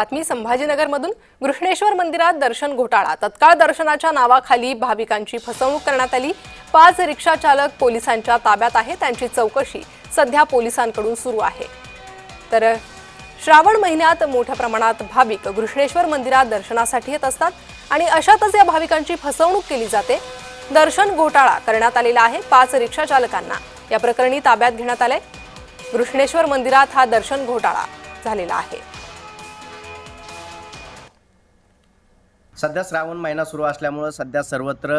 बातमी संभाजीनगरमधून घृष्णेश्वर मंदिरात दर्शन घोटाळा। तत्काळ दर्शनाच्या नावाखाली भाविकांची फसवणूक करण्यात आली। 5 रिक्षा चालक पोलिसांच्या ताब्यात आहे। त्यांची चौकशी सध्या पोलिसांकडून सुरू आहे। तर श्रावण महिन्यात मोठ्या प्रमाणात भाविक घृष्णेश्वर मंदिरात दर्शनासाठी येत असतात आणि अशातच या भाविकांची फसवणूक केली जाते। दर्शन घोटाळा करण्यात आलेला आहे। 5 रिक्षा चालकांना या प्रकरणी ताब्यात घेण्यात आले। घृष्णेश्वर मंदिरात हा दर्शन घोटाळा झालेला आहे। सध्या श्रावण महिना सुरू असल्यामुळे सध्या सर्वत्र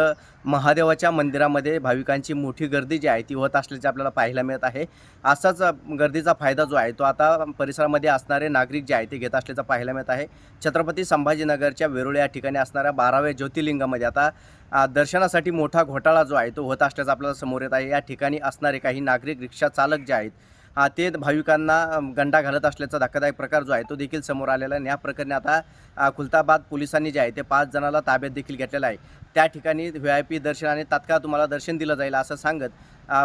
महादेवाच्या मंदिरामध्ये भाविकांची मोठी गर्दी जी आहे ती होत असल्याचे आपल्याला पाहायला मिळत आहे। असाच गर्दीचा फायदा जो आहे तो आता परिसरामध्ये असणारे नागरिक जे आहे ते घेत असल्याचं पाहायला मिळत आहे। छत्रपती संभाजीनगरच्या वेरुळ या ठिकाणी असणाऱ्या 12व्या ज्योतिर्लिंगामध्ये आता दर्शनासाठी मोठा घोटाळा जो आहे तो होत असल्याचं आपल्याला समोर येत आहे। या ठिकाणी असणारे काही नागरिक रिक्षा चालक जे आहेत ते भाविकांना गंडा घालत असल्याचा धक्कादायक प्रकार जो आहे तो देखील समोर आलेला आहे। या प्रकरणी आता खुलताबाद पोलिसांनी जे आहे ते 5 जणांना ताब्यात देखील घेतलेला आहे। त्या ठिकाणी VIP दर्शन आणि तात्काळ तुम्हाला दर्शन दिलं जाईल असं सांगत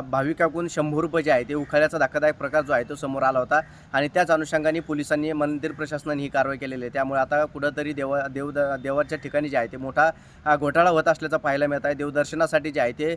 भाविकाकडून 100 रुपये जे आहे ते उखाळ्याचा धक्कादायक प्रकार जो आहे तो समोर आला होता आणि त्याच अनुषंगाने पोलिसांनी मंदिर प्रशासनाने ही कारवाई केलेली आहे। त्यामुळे आता कुठंतरी देवाच्या ठिकाणी जे आहे ते मोठा घोटाळा होत असल्याचं पाहायला मिळत आहे। देवदर्शनासाठी जे आहे ते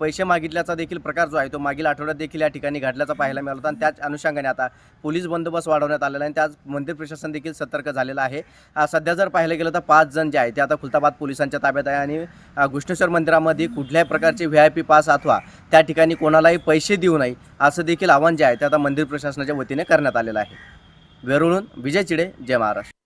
पैसे मागितल्याचा देखील प्रकार जो आहे तो मागील आठवड्यात देखील या ठिकाणी घडल्याचा पाहायला मिळाला होता आणि त्याच अनुषंगाने आता पोलीस बंदोबस्त वाढवण्यात आलेला आहे आणि त्याच मंदिर प्रशासन देखील सतर्क झालेलं आहे। सध्या जर पाहायला गेलं तर 5 जण जे आहे ते आता खुलताबाद पोलिसांच्या ताब्यात आहे आणि घृष्णेश्वर मंदिरामध्ये कुठल्याही प्रकारचे VIP पास अथवा त्या ठिकाणी कोणालाही पैसे देऊ नये असं देखील आवाहन जे आहे ते आता मंदिर प्रशासनाच्या वतीने करण्यात आलेलं आहे। वेरूळहून विजय चिडे, जय महाराष्ट्र।